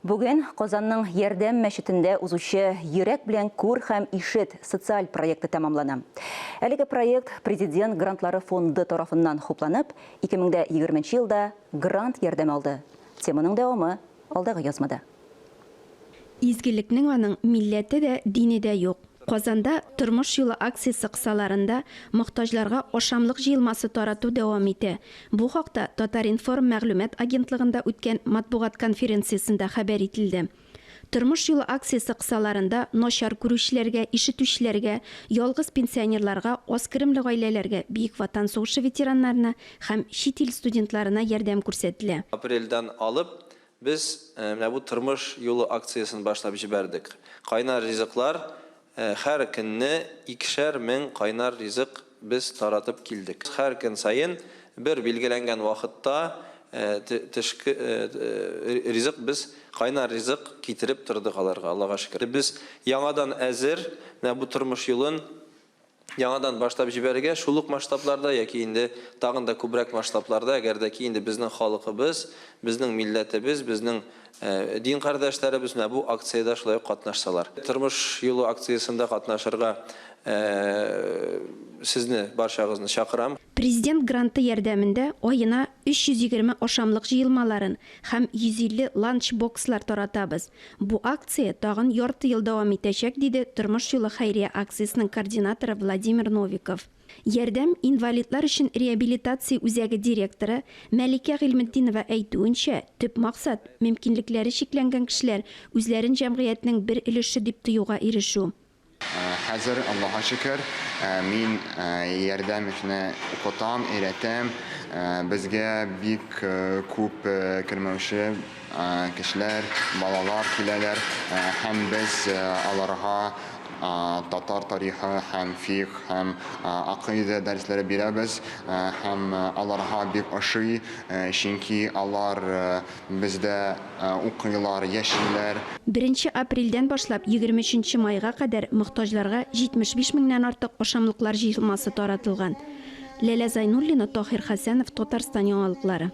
Бүген Казанның Ярдәм мәчетендә узучы «Йөрәк белән күр һәм ишет» социаль проекты тәмамлана. Әлеге проект Президент грантлары фонды тарафыннан хупланып, 2020 елда грант ярдәм алды. Теманың дәвамы алдағы язмада. Изгелекнең аның милләте дә, дине дә юк. Казанда тормыш юлы акциясы кысаларында мохтаҗларга ашамлык җыелмасы тарату дәвам итә. Бу хакта Татар-Информ мәгълүмат агентлыгында үткән матбугат конференциясендә хәбәр ителде. Тормыш юлы акциясы кысаларында начар күрүчеләргә, ишетүчеләргә, ялгыз пенсионерларга, аз керемле гаиләләргә, Бөек Ватан сугышы ветераннарына һәм чит ил студентларына ярдәм күрсәтелә. Апрельдән алып без бу тормыш юлы акциясын башлап җибәрдек. Кайнар ризыклар һәр көнне 2000 мең кайнар ризык без таратып килдек. Һәр көн сайын бер билгеләнгән вакытта ризык без кайнар ризык китереп тордык аларга, Аллага шөкер. Без яңадан әзер бу тормыш юлын яңадан башлап җибәрергә, шулык масштабларда яки инде тагын да күбрәк масштабларда, әгәр дә ки инде безнең халкыбыз, безнең милләтебез, безнең дин кардәшләребез бу акциядә шулай катнашсалар. Тормыш юлы акциясында катнашырга сезне барчагызны чакырам. Президент гранты ярдәмендә аена 320 ашамлык җыелмаларын һәм 150 ланчбокслар таратабыз. Бу акция тагын ярты ел дәвам итәчәк, диде Тормыш юлы хәйрия акциясының координаторы Владимир Новиков. Ярдәм инвалидлар өчен реабилитация үзәге директоры Мәликә Гыйлметдинова әйтүенчә, төп максат мөмкинлекләре чикләнгән кешеләр үзләрен җәмгыятьнең бер өлеше дип тоюга ирешү. Хәзер, Аллаһа шөкер, мин ярдәм эшенә укытам, өйрәтәм. Безгә бик күп кермәүче кешеләр, балалар киләләр һәм без аларга татар тарихы һәм фикъ һәм акыйда дәресләре бирәбез һәм аларга бик ошый, чөнки алар бездә укыйлар, яшиләр. 1 апрельдән башлап 23 майга кадәр мохтаҗларга 75 меңнән артык ашамлыклар җыелмасы таратылган. Ләлә Зайнуллина, Тахир Хәсәнов, Татарстан яңалыклары.